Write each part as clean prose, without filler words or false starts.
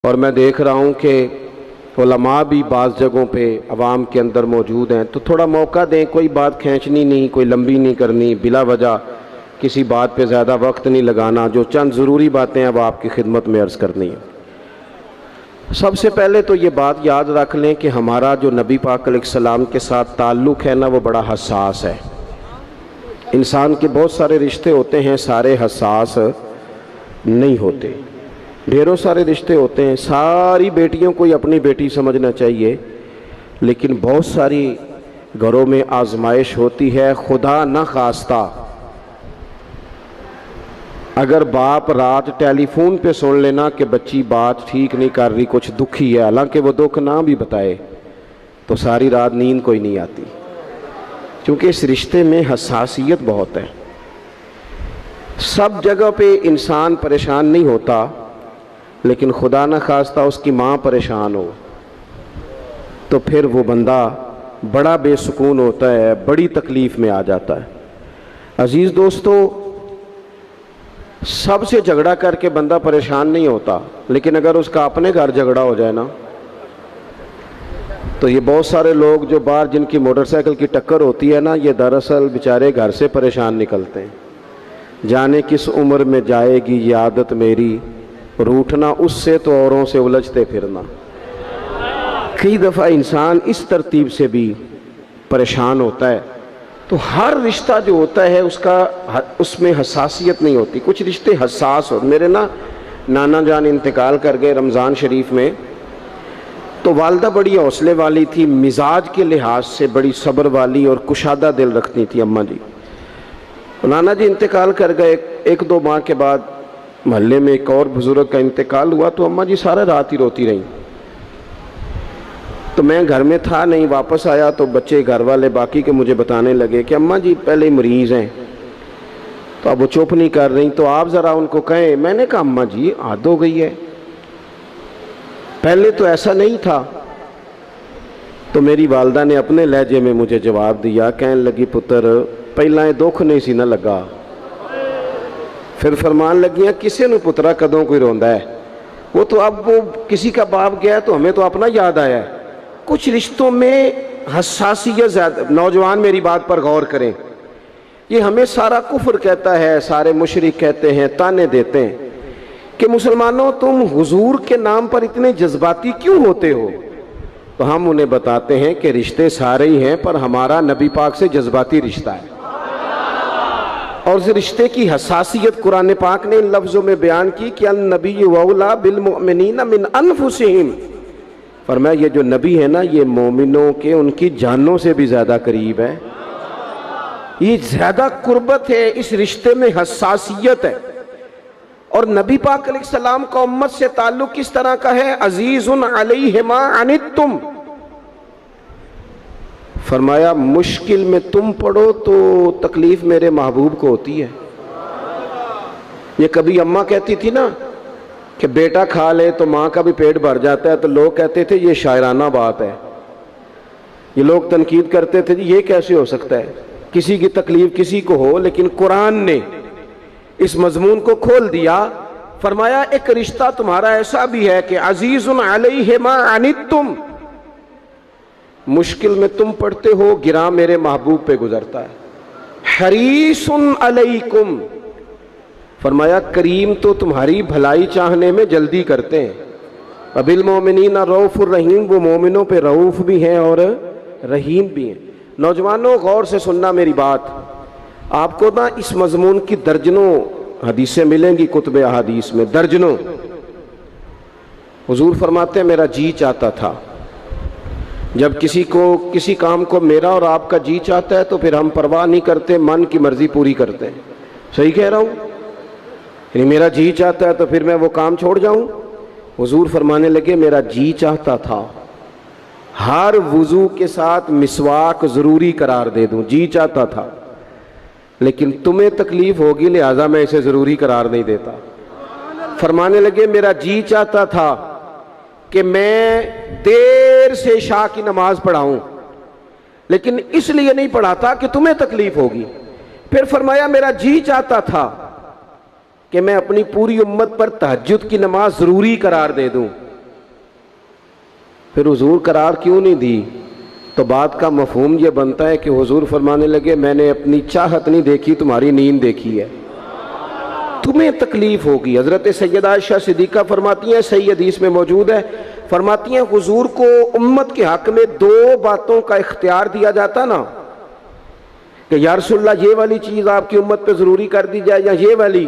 और मैं देख रहा हूँ कि उलमा भी बाज़ जगहों पे अवाम के अंदर मौजूद हैं, तो थोड़ा मौका दें। कोई बात खींचनी नहीं, कोई लंबी नहीं करनी, बिला वजह किसी बात पे ज़्यादा वक्त नहीं लगाना। जो चंद ज़रूरी बातें अब आपकी खिदमत में अर्ज़ करनी है। सबसे पहले तो ये बात याद रख लें कि हमारा जो नबी पाक अलैहिस्सलाम के साथ ताल्लुक़ है ना, वो बड़ा हसास है। इंसान के बहुत सारे रिश्ते होते हैं, सारे हसास नहीं होते। ढेरों सारे रिश्ते होते हैं, सारी बेटियों को ही अपनी बेटी समझना चाहिए, लेकिन बहुत सारी घरों में आजमाइश होती है। खुदा न खास्ता अगर बाप रात टेलीफोन पे सुन लेना कि बच्ची बात ठीक नहीं कर रही, कुछ दुखी है, हालांकि वो दुख ना भी बताए, तो सारी रात नींद कोई नहीं आती, क्योंकि इस रिश्ते में हसासियत बहुत है। सब जगह पे इंसान परेशान नहीं होता, लेकिन खुदा न खास्ता उसकी माँ परेशान हो तो फिर वो बंदा बड़ा बेसुकून होता है, बड़ी तकलीफ़ में आ जाता है। अजीज़ दोस्तों, सबसे झगड़ा करके बंदा परेशान नहीं होता, लेकिन अगर उसका अपने घर झगड़ा हो जाए ना, तो ये बहुत सारे लोग जो बाहर जिनकी मोटरसाइकिल की टक्कर होती है ना, ये दरअसल बेचारे घर से परेशान निकलते हैं। जाने किस उम्र में जाएगी ये आदत मेरी, रूठना उससे तो औरों से उलझते फिरना। कई दफ़ा इंसान इस तरतीब से भी परेशान होता है। तो हर रिश्ता जो होता है उसमें हसासियत नहीं होती। कुछ रिश्ते हसास हो। मेरे नाना जान इंतकाल कर गए रमज़ान शरीफ में, तो वालदा बड़ी हौसले वाली थी, मिजाज के लिहाज से बड़ी सब्र वाली और कुशादा दिल रखती थी अम्मा जी। नाना जी इंतकाल कर गए, एक दो माह के बाद मोहल्ले में एक और बुजुर्ग का इंतकाल हुआ, तो अम्मा जी सारा रात ही रोती रहीं। तो मैं घर में था नहीं, वापस आया तो बच्चे घर वाले बाकी के मुझे बताने लगे कि अम्मा जी पहले ही मरीज़ हैं, तो अब वो चुप नहीं कर रही, तो आप ज़रा उनको कहें। मैंने कहा अम्मा जी आदत हो गई है, पहले तो ऐसा नहीं था। तो मेरी वालदा ने अपने लहजे में मुझे जवाब दिया, कहने लगी पुत्र पहला ये दुख नहीं सी ना लगा। फिर फरमान लगियाँ किसी ने पुत्रा कदों कोई रोंदा है, वो तो अब वो किसी का बाप गया तो हमें तो अपना याद आया है। कुछ रिश्तों में हसासियत ज़्यादा। नौजवान मेरी बात पर गौर करें, ये हमें सारा कुफ्र कहता है, सारे मुशरिक कहते हैं, ताने देते हैं कि मुसलमानों तुम हुजूर के नाम पर इतने जज्बाती क्यों होते हो। तो हम उन्हें बताते हैं कि रिश्ते सारे ही हैं, पर हमारा नबी पाक से जज्बाती रिश्ता है। और इस रिश्ते की हसासियत कुरान पाक ने इन लफ्ज़ों में बयान की कि अन-नबी औला बिल मुमिनीन मिन अनफुसिहिम। फरमाया ये जो नबी है ना, ये मोमिनों के उनकी जानों से भी ज़्यादा करीब है। ये ज़्यादा कुर्बत है, इस रिश्ते में हसासियत है। और नबी पाक अलैहिस्सलाम का उम्मत से ताल्लुक़ किस तरह का है, अजीज़ुन अलैहि मा अनित्तुम। फरमाया मुश्किल में तुम पड़ो तो तकलीफ मेरे महबूब को होती है। ये कभी अम्मा कहती थी ना कि बेटा खा ले तो माँ का भी पेट भर जाता है, तो लोग कहते थे ये शायराना बात है। ये लोग तनकीद करते थे ये कैसे हो सकता है, किसी की तकलीफ किसी को हो। लेकिन कुरान ने इस मजमून को खोल दिया। फरमाया एक रिश्ता तुम्हारा ऐसा भी है कि अजीजुन अलैहि मा अनित्तुम, मुश्किल में तुम पड़ते हो, गिरा मेरे महबूब पे गुजरता है। हरीसुन अलैकुम, फरमाया करीम तो तुम्हारी भलाई चाहने में जल्दी करते हैं। अबिल मोमिनीना रऊफुर रहीम, वो मोमिनों पे रऊफ भी हैं और रहीम भी हैं। नौजवानों गौर से सुनना मेरी बात, आपको ना इस मजमून की दर्जनों हदीसें मिलेंगी कुतुब अहादीस में, दर्जनों। हुजूर फरमाते मेरा जी चाहता था। जब किसी काम को मेरा और आपका जी चाहता है तो फिर हम परवाह नहीं करते, मन की मर्जी पूरी करते हैं। सही कह रहा हूँ? यानी मेरा जी चाहता है तो फिर मैं वो काम छोड़ जाऊं? हुजूर फरमाने लगे मेरा जी चाहता था हर वुजू के साथ मिसवाक जरूरी करार दे दूं, जी चाहता था, लेकिन तुम्हें तकलीफ होगी लिहाजा मैं इसे जरूरी करार नहीं देता। फरमाने लगे मेरा जी चाहता था कि मैं देर से इशा की नमाज पढ़ाऊं, लेकिन इसलिए नहीं पढ़ाता कि तुम्हें तकलीफ होगी। फिर फरमाया मेरा जी चाहता था कि मैं अपनी पूरी उम्मत पर तहज्जुद की नमाज जरूरी करार दे दूं, फिर हुजूर करार क्यों नहीं दी? तो बात का मफहूम ये बनता है कि हुजूर फरमाने लगे, मैंने अपनी चाहत नहीं देखी, तुम्हारी नींद देखी है, तुम्हें तकलीफ होगी। हजरत सैयदा आयशा सिद्दीक़ा फरमाती हैं, सही हदीस में मौजूद है, फरमाती हैं हुजूर को उम्मत के हक में दो बातों का इख्तियार दिया जाता ना, कि या रसूलल्लाह ये वाली चीज़ आपकी उम्मत पे ज़रूरी कर दी जाए या ये वाली,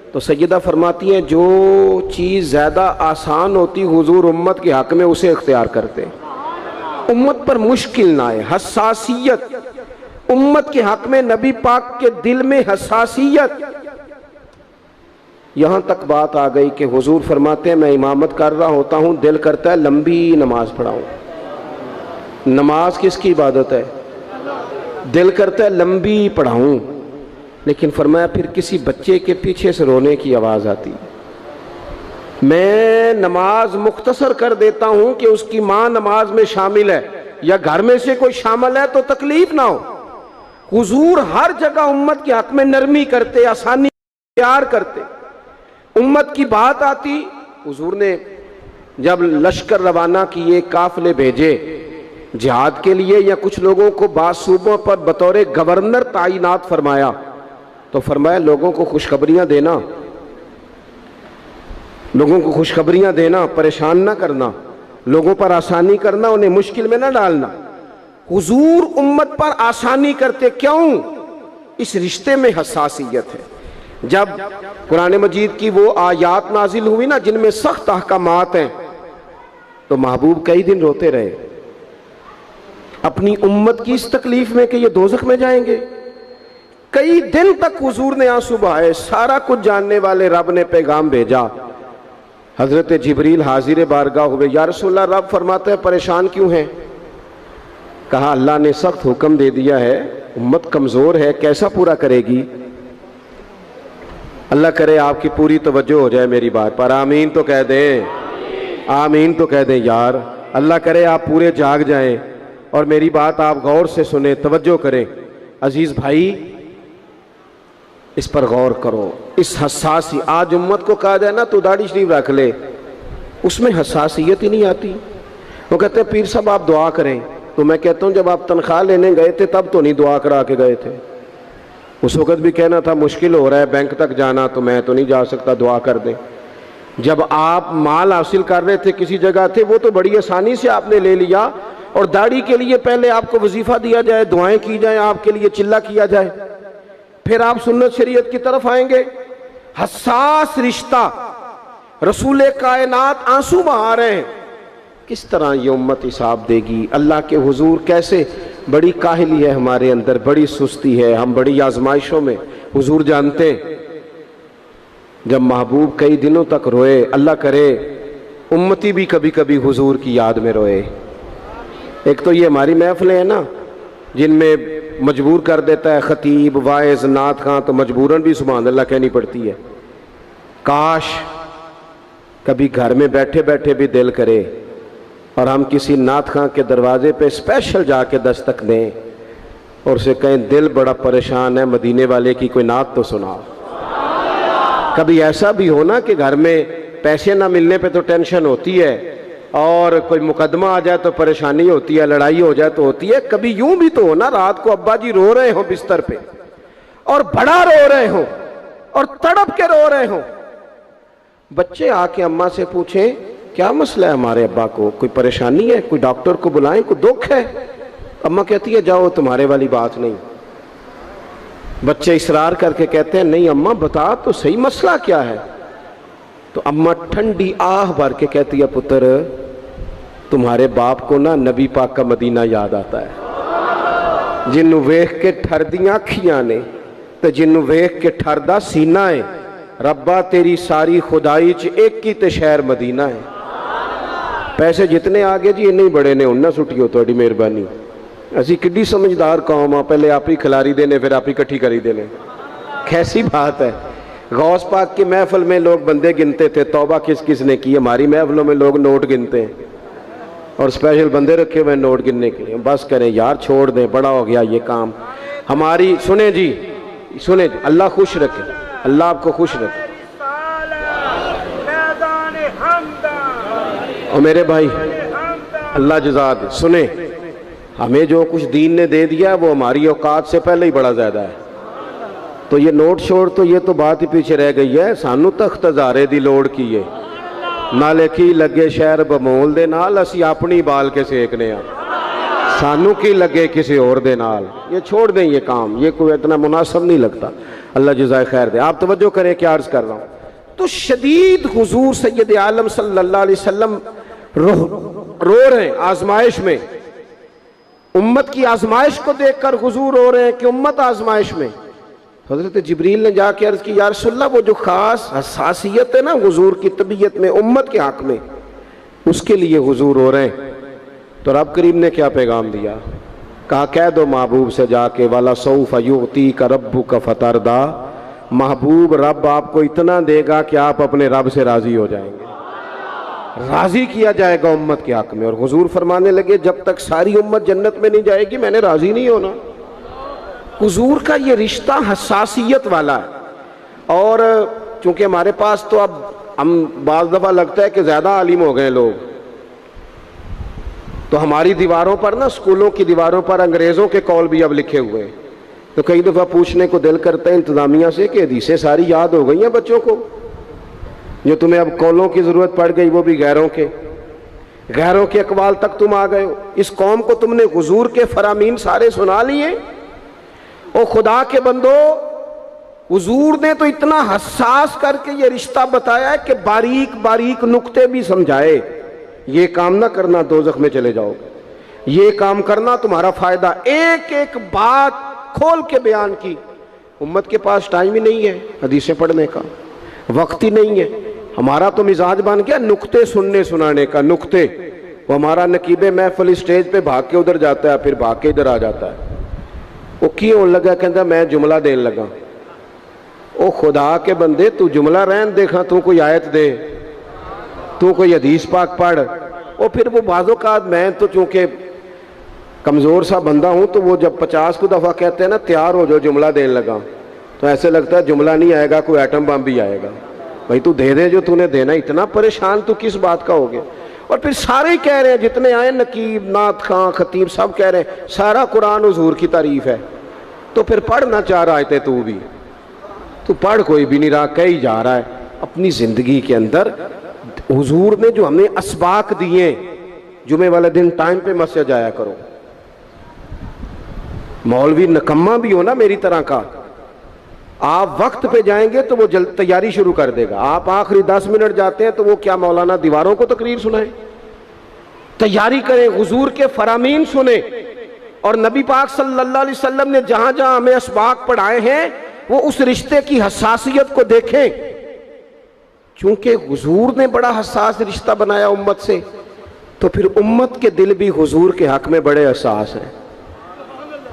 तो सैयदा फरमाती हैं जो चीज़ ज़्यादा आसान होती हुजूर उम्मत के हक में उसे इख्तियार करते, उम्मत पर मुश्किल ना आए। हसासियत, उम्मत के हक में नबी पाक के दिल में हसासियत। यहां तक बात आ गई कि हुजूर फरमाते हैं मैं इमामत कर रहा होता हूं, दिल करता है लंबी नमाज पढ़ाऊं। नमाज किसकी इबादत है? दिल करता है लंबी पढ़ाऊं, लेकिन फरमाया फिर किसी बच्चे के पीछे से रोने की आवाज आती, मैं नमाज मुख्तसर कर देता हूं कि उसकी मां नमाज में शामिल है या घर में से कोई शामिल है तो तकलीफ ना हो। हुजूर हर जगह उम्मत के हक में नरमी करते, आसानी प्यार करते। उम्मत की बात आती, हुजूर ने जब लश्कर रवाना किए, काफिले भेजे जिहाद के लिए या कुछ लोगों को बाद सूबों पर बतौर गवर्नर तायिनात फरमाया, तो फरमाया लोगों को खुशखबरियां देना, लोगों को खुशखबरियां देना, परेशान ना करना, लोगों पर आसानी करना, उन्हें मुश्किल में ना डालना। हुजूर उम्मत पर आसानी करते, क्यों? इस रिश्ते में हसासियत है। जब कुरान मजीद की वो आयात नाजिल हुई ना जिनमें सख्त अहकामात हैं, तो महबूब कई दिन रोते रहे अपनी उम्मत की इस तकलीफ में कि ये दोज़ख में जाएंगे। कई दिन तक हुजूर ने आंसू बहाए। सारा कुछ जानने वाले रब ने पैगाम भेजा, हजरत जिब्रील हाजिर बारगाह हुए, या रसूलल्लाह रब फरमाते हैं परेशान क्यों है? कहा अल्लाह ने सख्त हुक्म दे दिया है, उम्मत कमजोर है, कैसा पूरा करेगी? अल्लाह करे आपकी पूरी तवज्जो हो जाए मेरी बात पर, आमीन तो कह दें, आमीन तो कह दें यार। अल्लाह करे आप पूरे जाग जाएं और मेरी बात आप गौर से सुने, तवज्जो करें। अजीज भाई इस पर गौर करो। इस हसासी, आज उम्मत को कहा जाए ना तो दाढ़ी शरीफ रख ले, उसमें हसासियत ही नहीं आती। वो कहते हैं पीर साहब आप दुआ करें, तो मैं कहता हूं जब आप तनख्वाह लेने गए थे तब तो नहीं दुआ करा के गए थे। उस वक़्त भी कहना था मुश्किल हो रहा है बैंक तक जाना, तो मैं तो नहीं जा सकता, दुआ कर दें। जब आप माल हासिल कर रहे थे किसी जगह थे, वो तो बड़ी आसानी से आपने ले लिया, और दाढ़ी के लिए पहले आपको वजीफा दिया जाए, दुआएं की जाए, आपके लिए चिल्ला किया जाए, फिर आप सुन्नत शरीयत की तरफ आएंगे। हसास रिश्ता, रसूल कायनात आंसू बहा रहे हैं, किस तरह ये उम्मत हिसाब देगी अल्लाह के हुजूर? कैसे? बड़ी काहिली है हमारे अंदर, बड़ी सुस्ती है, हम बड़ी आजमाइशों में। हुजूर जानते हैं जब महबूब कई दिनों तक रोए, अल्लाह करे उम्मती भी कभी कभी हुजूर की याद में रोए। एक तो ये हमारी महफिलें हैं ना जिनमें मजबूर कर देता है खतीब, वाइज, नात खां, तो मजबूरन भी सुभान अल्लाह कहनी पड़ती है। काश कभी घर में बैठे बैठे भी दिल करे और हम किसी नात खां के दरवाजे पे स्पेशल जाके दस्तक दें और उसे कहें दिल बड़ा परेशान है, मदीने वाले की कोई नात तो सुनाओ। कभी ऐसा भी हो ना कि घर में पैसे ना मिलने पे तो टेंशन होती है, और कोई मुकदमा आ जाए तो परेशानी होती है, लड़ाई हो जाए तो होती है। कभी यूं भी तो हो ना रात को अब्बा जी रो रहे हो बिस्तर पे और बड़ा रो रहे हो और तड़प के रो रहे हो, बच्चे आके अम्मा से पूछें क्या मसला है हमारे अब्बा को, कोई परेशानी है, कोई डॉक्टर को बुलाएं, कोई दुख है? अम्मा कहती है जाओ तुम्हारे वाली बात नहीं। बच्चे इसरार करके कहते हैं नहीं अम्मा बता तो सही मसला क्या है। तो अम्मा ठंडी आह भर के कहती है पुत्र तुम्हारे बाप को ना नबी पाक का मदीना याद आता है, जिन्नू वेख के ठरदियां अखियां ने ते जिन्नू वेख के ठरदा सीना है। रब्बा तेरी सारी खुदाई च एक ही ते शहर मदीना है। पैसे जितने आ गए जी इन्ने ही बड़े ने, उन्ना सुटियो थोड़ी मेहरबानी। असी किड्डी समझदार कौम आ, पहले आप ही खिलारी देने फिर आप ही इकट्ठी करी देने, कैसी बात है। गौस पाक की महफिल में लोग बंदे गिनते थे, तौबा किस किस ने की। हमारी महफिलों में लोग नोट गिनते हैं और स्पेशल बंदे रखे हुए नोट गिनने के लिए। बस करें यार, छोड़ दें, बड़ा हो गया ये काम हमारी। सुने जी, सुने, अल्लाह खुश रखे, अल्लाह आपको खुश रखे। और मेरे भाई अल्लाह जज़ा दे। सुने, हमें जो कुछ दीन ने दे दिया वो हमारी औकात से पहले ही बड़ा ज़्यादा है। तो ये नोट छोड़ तो ये तो बात ही पीछे रह गई है। सानू तख्त हज़ारे दी लोड़ की है, नाले की लगे शहर बमोल दे नाल, असी अपनी बाल के सेकने आ, सानू की लगे किसी और दे नाल। ये छोड़ दें ये काम, ये कोई इतना मुनासिब नहीं लगता। अल्लाह जज़ाए खैर दे। आप तवज्जो करें क्या अर्ज़ कर रहा हूँ। तो शदीद हुजूर सैयद आलम सल्लल्लाहु अलैहि वसल्लम रो रहे हैं आजमाइश में। उम्मत की आजमाइश को देखकर हुजूर रो रहे हैं कि उम्मत आजमाइश में। हज़रत जिब्रील ने जाके अर्ज़ की, या रसूलल्लाह वो जो ख़ास हसासियत है ना हुजूर की तबीयत में उम्मत के हक़ में, उसके लिए हुजूर रो रहे हैं। तो रब करीम ने क्या पैगाम दिया? कहा कह दो महबूब से जाके, वाला सौफ युती का रब्बु का फतरदा, महबूब रब आपको इतना देगा कि आप अपने रब से राज़ी हो जाएंगे। राज़ी किया जाएगा उम्मत के हक़ में। और हुजूर फरमाने लगे जब तक सारी उम्मत जन्नत में नहीं जाएगी मैंने राज़ी नहीं होना। हुजूर का ये रिश्ता हसासियत वाला है। और चूंकि हमारे पास तो अब हम बाज़ दफ़ा लगता है कि ज़्यादा आलिम हो गए लोग, तो हमारी दीवारों पर ना, स्कूलों की दीवारों पर अंग्रेज़ों के कौल भी अब लिखे हुए हैं। तो कई दफ़ा पूछने को दिल करता है इंतज़ामिया से कि हदीसें सारी याद हो गई हैं बच्चों को, जो तुम्हें अब कौलों की ज़रूरत पड़ गई, वो भी गैरों के अकवाल तक तुम आ गए हो। इस कौम को तुमने हुजूर के फरामीन सारे सुना लिए। ओ खुदा के बंदो, हुजूर ने तो इतना हसास करके ये रिश्ता बताया है कि बारीक बारीक नुक्ते भी समझाए। ये काम ना करना दोज़ख में चले जाओगे, ये काम करना तुम्हारा फायदा। एक एक बात खोल के बयान की। उम्मत के पास टाइम ही नहीं है हदीसें पढ़ने का, वक्त ही नहीं है। हमारा तो मिजाज बन गया नुक्ते सुनने सुनाने का। नुक्ते, वो हमारा नकीबे महफिल स्टेज पे भाग के उधर जाता है, फिर भाग के इधर आ जाता है। वो क्यों लगा, कहता मैं जुमला देने लगा। ओ खुदा के बंदे, तू जुमला रहन देखा, तू कोई आयत दे, तू कोई हदीस पाक पढ़। और फिर वो बाज़ों का, मैं तो चूंकि कमज़ोर सा बंदा हूँ, तो वो जब 50 को दफ़ा कहते हैं ना तैयार हो जो जुमला देने लगा, तो ऐसे लगता है जुमला नहीं आएगा, कोई एटम बम भी आएगा। भाई तू दे दे जो तूने देना, इतना परेशान तू किस बात का हो गया। और फिर सारे ही कह रहे हैं, जितने आए नकीब नात खां खतीब सब कह रहे हैं सारा कुरान हुजूर की तारीफ है। तो फिर पढ़ना चाह रहा है तू भी, तू पढ़ कोई भी नहीं रहा, कही जा रहा है। अपनी ज़िंदगी के अंदर हुजूर ने जो हमें असबाक दिए, जुमे वाले दिन टाइम पे मस्जिद जाया करो। मौलवी नकम्मा भी हो ना मेरी तरह का, आप वक्त पे जाएंगे तो वो जल्द तैयारी शुरू कर देगा। आप आखिरी 10 मिनट जाते हैं तो वो क्या मौलाना दीवारों को तकरीर सुनाए? तैयारी करें, हुजूर के फरामीन सुने। और नबी पाक सल्लल्लाहु अलैहि वसल्लम ने जहां जहां हमें असबाक पढ़ाए हैं, वो उस रिश्ते की हसासियत को देखें। क्योंकि हुजूर ने बड़ा हसास रिश्ता बनाया उम्मत से, तो फिर उम्मत के दिल भी हुजूर के हक में बड़े हसास हैं।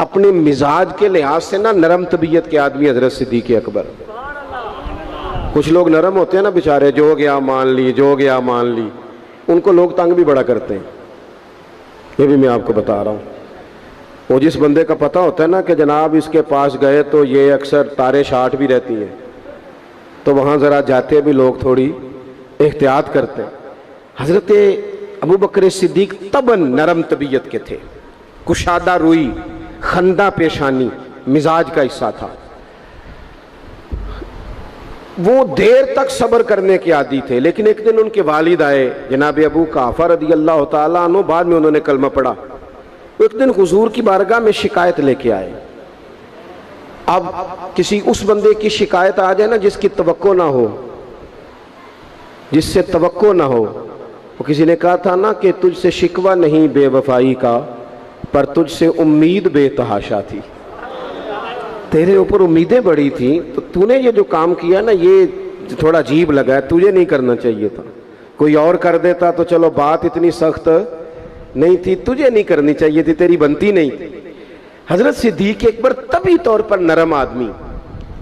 अपने मिजाज के लिहाज से ना नरम तबीयत के आदमी हजरत सिद्दीक़ अकबर। कुछ लोग नरम होते हैं ना बेचारे, जो गया मान ली, जो गया मान ली, उनको लोग तंग भी बड़ा करते हैं। ये भी मैं आपको बता रहा हूँ। वो जिस बंदे का पता होता है ना कि जनाब इसके पास गए तो ये अक्सर तारे शाट भी रहती हैं, तो वहाँ ज़रा जाते भी लोग थोड़ी एहतियात करते हैं। हजरत अबू बकर सिद्दीक़ तबन नरम तबीयत के थे, कुशादा रुई, खंदा पेशानी मिजाज का हिस्सा था। वो देर तक सब्र करने के आदी थे। लेकिन एक दिन उनके वालिद आए, जनाब अबू काफा रदी अल्लाह ताला अन्हु, बाद में उन्होंने कलमा पढ़ा। एक दिन हुजूर की बारगाह में शिकायत लेके आए। अब किसी उस बंदे की शिकायत आ जाए ना जिसकी तवक्को ना हो, जिससे तवक्को ना हो। वो किसी ने कहा था ना कि तुझसे शिकवा नहीं बेवफाई का, पर तुझसे उम्मीद बेतहाशा थी। तेरे ऊपर उम्मीदें बड़ी थी, तो तूने ये जो काम किया ना ये थोड़ा अजीब लगा है, तुझे नहीं करना चाहिए था। कोई और कर देता तो चलो बात इतनी सख्त नहीं थी, तुझे नहीं करनी चाहिए थी, तेरी बनती नहीं थी। हजरत सिद्दीक़ अकबर तभी तौर पर नरम आदमी,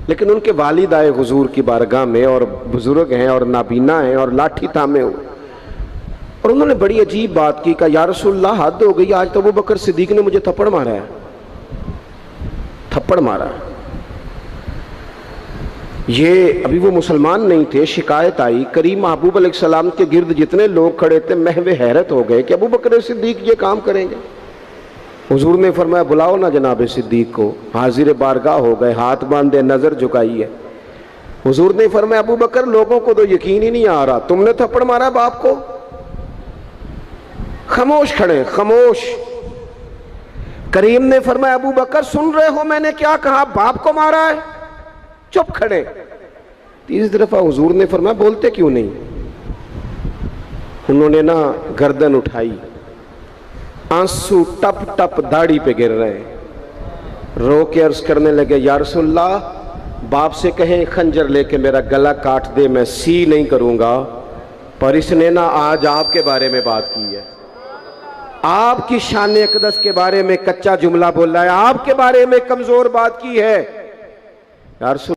लेकिन उनके वालिद आए हुजूर की बारगाह में, और बुजुर्ग हैं और नाबीना हैं और लाठी थामे हुए, और उन्होंने बड़ी अजीब बात की। कहा या रसूलल्लाह हद हो गई, आज तो अबू बकर सिद्दीक़ ने मुझे थप्पड़ मारा है, थप्पड़ मारा है। ये अभी वो मुसलमान नहीं थे, शिकायत आई, करीम महबूब अलैहिस्सलाम के गिर्द जितने लोग खड़े थे महवे हैरत हो गए कि अबू बकर सिद्दीक ये काम करेंगे। हुजूर ने फरमाया बुलाओ ना जनाब सिद्दीक को। हाजिर बारगाह हो गए, हाथ बांधे, नजर झुकाई है। हुजूर ने फरमाया अबू बकर लोगों को तो यकीन ही नहीं आ रहा, तुमने थप्पड़ मारा बाप को। खामोश खड़े, खामोश। करीम ने फरमाया अबू बकर सुन रहे हो मैंने क्या कहा, बाप को मारा है? चुप खड़े। तीसरी दफा हुजूर ने फरमाया बोलते क्यों नहीं? उन्होंने ना गर्दन उठाई, आंसू टप टप दाढ़ी पे गिर रहे, रो के अर्ज करने लगे या रसूलल्लाह बाप से कहें खंजर लेके मेरा गला काट दे, मैं सी नहीं करूंगा। पर इसने ना आज आपके बारे में बात की है, आपकी शान अक़दस के बारे में कच्चा जुमला बोला है, आपके बारे में कमजोर बात की है। यार